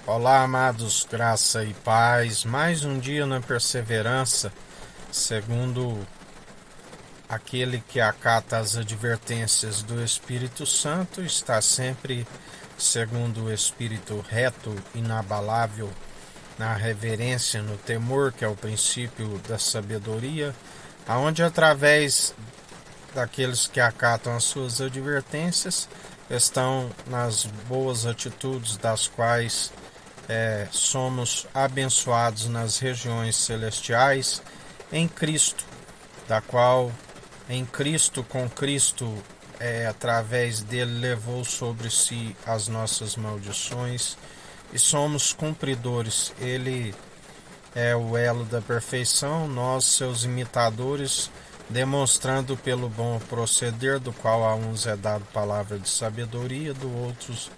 Olá, amados, graça e paz. Mais um dia na perseverança, segundo aquele que acata as advertências do Espírito Santo, está sempre segundo o Espírito reto, inabalável, na reverência, no temor, que é o princípio da sabedoria, aonde através daqueles que acatam as suas advertências estão nas boas atitudes das quais somos abençoados nas regiões celestiais em Cristo, da qual em Cristo, com Cristo, através dele levou sobre si as nossas maldições e somos cumpridores. Ele é o elo da perfeição, nós seus imitadores, demonstrando pelo bom proceder, do qual a uns é dado palavra de sabedoria, do outros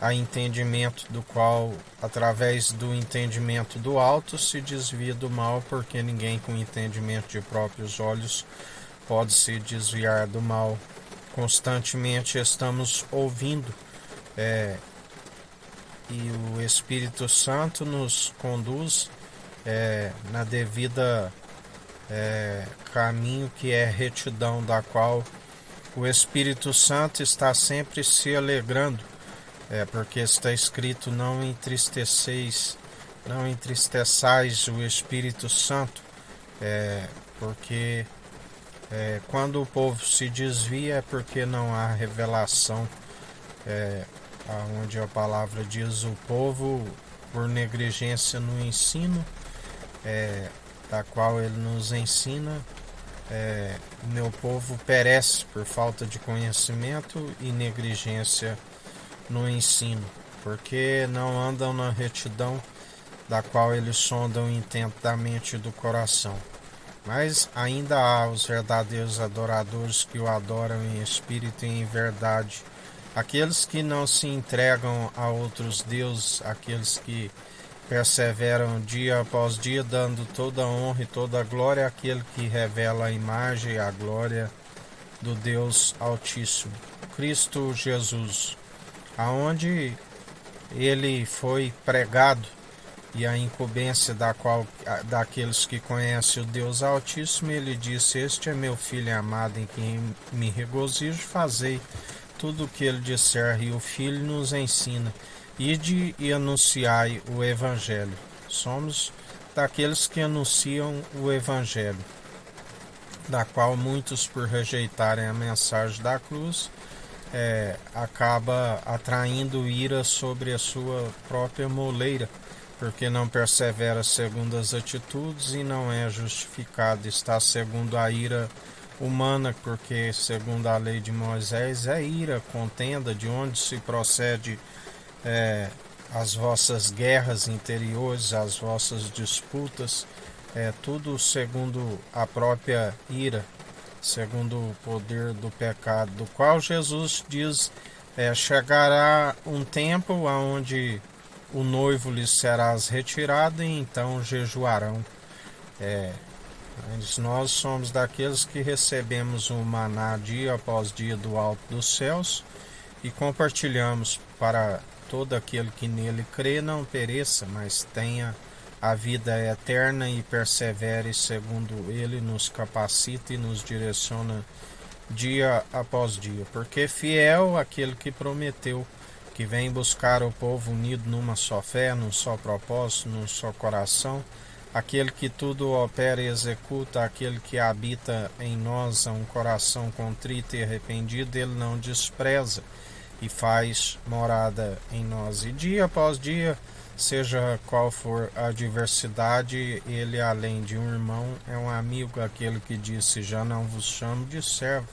a entendimento, do qual, através do entendimento do alto, se desvia do mal, porque ninguém com entendimento de próprios olhos pode se desviar do mal. Constantemente estamos ouvindo e o Espírito Santo nos conduz na devida caminho, que é retidão, da qual o Espírito Santo está sempre se alegrando, porque está escrito: não entristeçais o Espírito Santo, porque quando o povo se desvia é porque não há revelação, onde a palavra diz: o povo, por negligência no ensino, da qual ele nos ensina, meu povo perece por falta de conhecimento e negligência no ensino, porque não andam na retidão, da qual eles sondam o intento da mente e do coração. Mas ainda há os verdadeiros adoradores que o adoram em espírito e em verdade, aqueles que não se entregam a outros deuses, aqueles que perseveram dia após dia, dando toda a honra e toda a glória àquele que revela a imagem e a glória do Deus Altíssimo, Cristo Jesus, aonde ele foi pregado, e a incumbência daqueles que conhecem o Deus Altíssimo, ele disse: este é meu Filho amado, em quem me regozijo, fazei tudo o que ele disser. E o Filho nos ensina: ide e anunciai o Evangelho. Somos daqueles que anunciam o Evangelho, da qual muitos, por rejeitarem a mensagem da cruz, acaba atraindo ira sobre a sua própria moleira, porque não persevera segundo as atitudes e não é justificado, está segundo a ira humana, porque segundo a lei de Moisés é ira, contenda, de onde se procede as vossas guerras interiores, as vossas disputas, tudo segundo a própria ira, segundo o poder do pecado, do qual Jesus diz: chegará um tempo onde o noivo lhes será retirado, e então jejuarão. Mas nós somos daqueles que recebemos o maná dia após dia do alto dos céus e compartilhamos para todo aquele que nele crê, não pereça, mas tenha a vida eterna e persevere segundo ele nos capacita e nos direciona dia após dia, porque fiel aquele que prometeu, que vem buscar o povo unido numa só fé, num só propósito, num só coração, aquele que tudo opera e executa, aquele que habita em nós um coração contrito e arrependido, ele não despreza e faz morada em nós. E dia após dia, seja qual for a adversidade, ele, além de um irmão, é um amigo, aquele que disse: já não vos chamo de servo,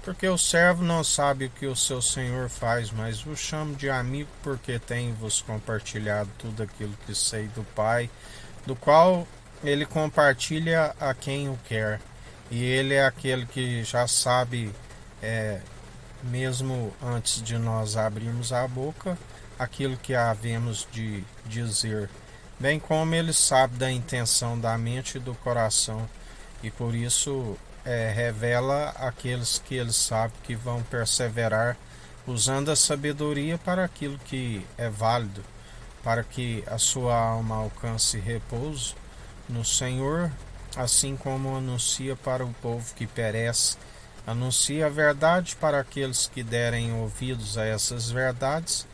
porque o servo não sabe o que o seu senhor faz, mas vos chamo de amigo, porque tenho-vos compartilhado tudo aquilo que sei do Pai, do qual ele compartilha a quem o quer. E ele é aquele que já sabe, mesmo antes de nós abrirmos a boca, aquilo que havemos de dizer, bem como ele sabe da intenção da mente e do coração, e por isso revela aqueles que ele sabe que vão perseverar usando a sabedoria para aquilo que é válido, para que a sua alma alcance repouso no Senhor, assim como anuncia para o povo que perece. Anuncia a verdade para aqueles que derem ouvidos a essas verdades.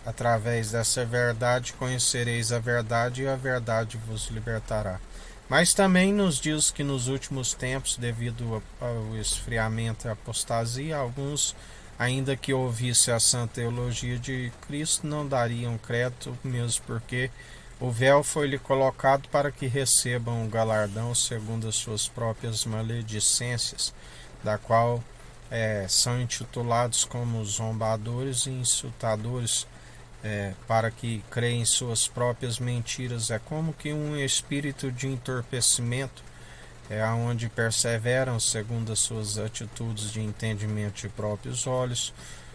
Através dessa verdade conhecereis a verdade e a verdade vos libertará. Mas também nos diz que nos últimos tempos, devido ao esfriamento e apostasia, alguns, ainda que ouvissem a sã teologia de Cristo, não dariam crédito, mesmo porque o véu foi-lhe colocado para que recebam o galardão segundo as suas próprias maledicências, da qual são intitulados como zombadores e insultadores, para que creem em suas próprias mentiras. É como que um espírito de entorpecimento, onde perseveram segundo as suas atitudes de entendimento de próprios olhos,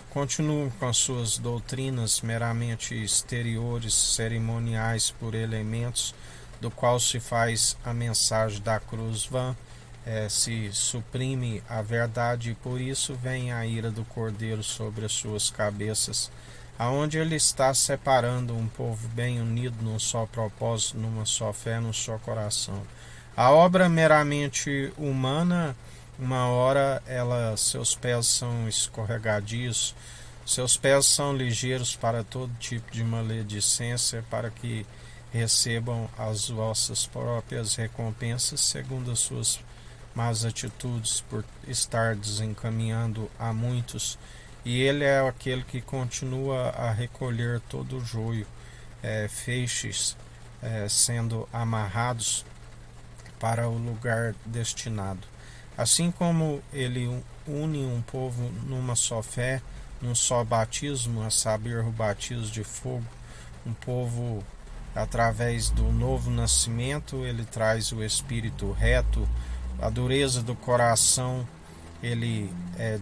continuam com as suas doutrinas meramente exteriores, cerimoniais por elementos, do qual se faz a mensagem da cruz vã, se suprime a verdade, e por isso vem a ira do Cordeiro sobre as suas cabeças, aonde ele está separando um povo bem unido num só propósito, numa só fé, num só coração. A obra meramente humana, uma hora seus pés são escorregadios, seus pés são ligeiros para todo tipo de maledicência, para que recebam as vossas próprias recompensas segundo as suas más atitudes, por estar desencaminhando a muitos. E ele é aquele que continua a recolher todo o joio, feixes sendo amarrados para o lugar destinado. Assim como ele une um povo numa só fé, num só batismo, a saber, o batismo de fogo, um povo através do novo nascimento, ele traz o espírito reto, a dureza do coração ele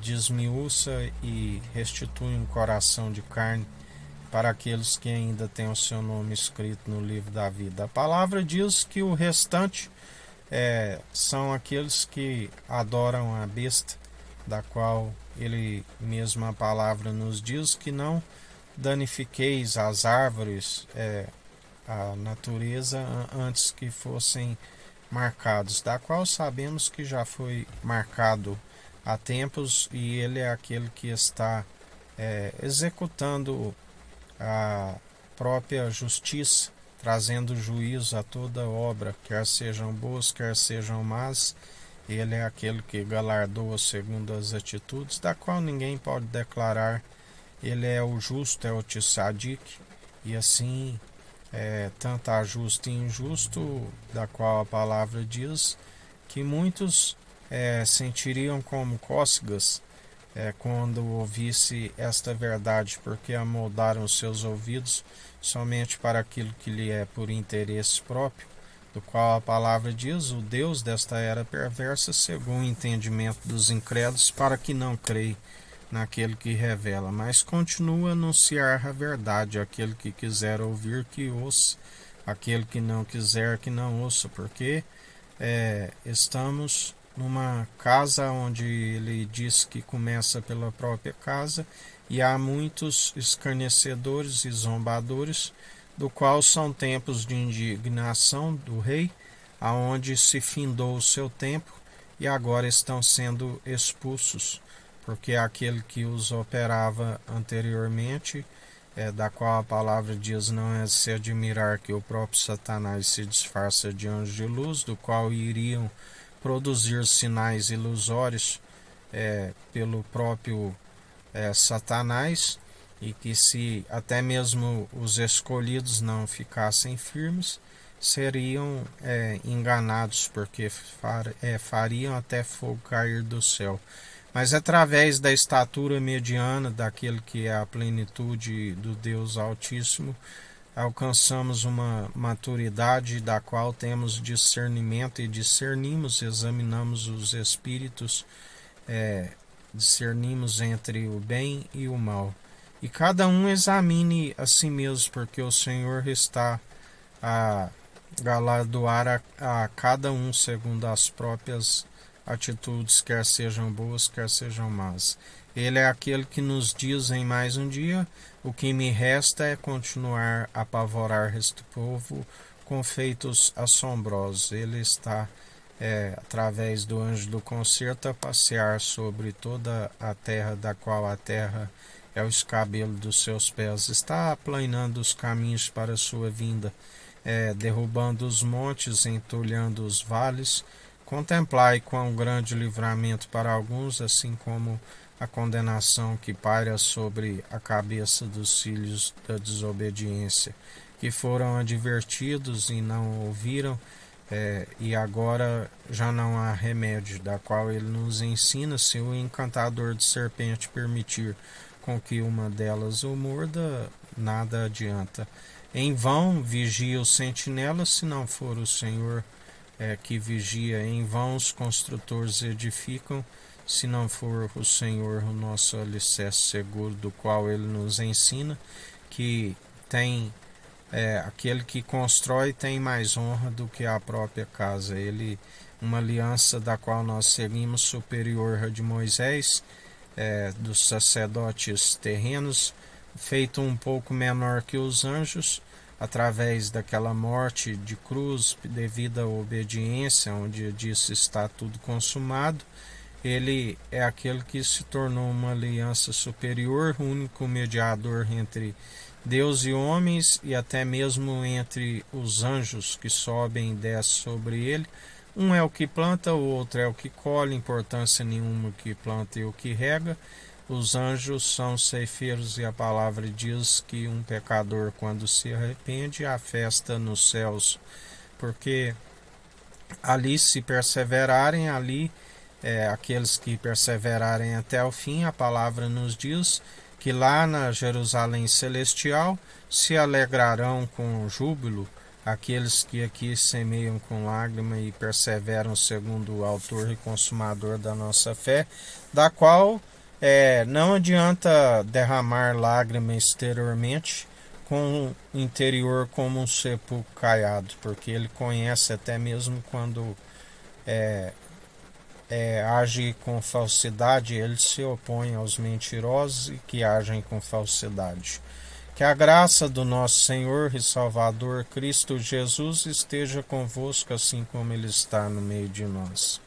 desmiuça e restitui um coração de carne para aqueles que ainda têm o seu nome escrito no livro da vida. A palavra diz que o restante são aqueles que adoram a besta, da qual ele mesmo, a palavra nos diz que não danifiqueis as árvores, a natureza, antes que fossem marcados, da qual sabemos que já foi marcado há tempos, e ele é aquele que está executando a própria justiça, trazendo juízo a toda obra, quer sejam boas, quer sejam más. Ele é aquele que galardoa segundo as atitudes, da qual ninguém pode declarar. Ele é o justo, é o tzadik, e assim tanto a justo e injusto, da qual a palavra diz que muitos sentiriam como cócegas quando ouvisse esta verdade, porque amoldaram seus ouvidos somente para aquilo que lhe é por interesse próprio, do qual a palavra diz: o Deus desta era perversa cegou o entendimento dos incrédulos, para que não creia naquele que revela, mas continua a anunciar a verdade. Aquele que quiser ouvir, que ouça; aquele que não quiser, que não ouça, porque estamos numa casa onde ele diz que começa pela própria casa, e há muitos escarnecedores e zombadores, do qual são tempos de indignação do rei, aonde se findou o seu tempo, e agora estão sendo expulsos, porque aquele que os operava anteriormente, da qual a palavra diz: não é de se admirar que o próprio Satanás se disfarça de anjo de luz, do qual iriam produzir sinais ilusórios pelo próprio Satanás, e que se até mesmo os escolhidos não ficassem firmes, seriam enganados, porque fariam até fogo cair do céu. Mas através da estatura mediana daquele que é a plenitude do Deus Altíssimo, alcançamos uma maturidade da qual temos discernimento, e discernimos, examinamos os espíritos, discernimos entre o bem e o mal. E cada um examine a si mesmo, porque o Senhor está a galardoar a cada um segundo as próprias atitudes, quer sejam boas, quer sejam más. Ele é aquele que nos diz em mais um dia: o que me resta é continuar a apavorar este povo com feitos assombrosos. Ele está, através do anjo do concerto, a passear sobre toda a terra, da qual a terra é o escabelo dos seus pés. Está aplanando os caminhos para a sua vinda, derrubando os montes, entulhando os vales. Contemplai quão grande livramento para alguns, assim como a condenação que paira sobre a cabeça dos filhos da desobediência, que foram advertidos e não ouviram, e agora já não há remédio, da qual ele nos ensina: se o encantador de serpente permitir com que uma delas o morda, nada adianta. Em vão vigia o sentinela, se não for o Senhor que vigia. Em vão os construtores edificam, se não for o Senhor o nosso alicerce seguro, do qual ele nos ensina que tem aquele que constrói tem mais honra do que a própria casa. Ele, uma aliança da qual nós seguimos, superior à de Moisés, dos sacerdotes terrenos, feito um pouco menor que os anjos, através daquela morte de cruz devido à obediência, onde disse: está tudo consumado. Ele é aquele que se tornou uma aliança superior, único mediador entre Deus e homens, e até mesmo entre os anjos que sobem e descem sobre ele. Um é o que planta, o outro é o que colhe, importância nenhuma o que planta e o que rega. Os anjos são ceifeiros, e a palavra diz que um pecador, quando se arrepende, há festa nos céus, porque ali, se perseverarem, ali aqueles que perseverarem até o fim, a palavra nos diz que lá na Jerusalém celestial se alegrarão com júbilo aqueles que aqui semeiam com lágrima e perseveram segundo o autor e consumador da nossa fé, da qual não adianta derramar lágrima exteriormente, com o interior como um sepulcro caiado, porque ele conhece até mesmo quando age com falsidade. Ele se opõe aos mentirosos e que agem com falsidade. Que a graça do nosso Senhor e Salvador Cristo Jesus esteja convosco, assim como ele está no meio de nós.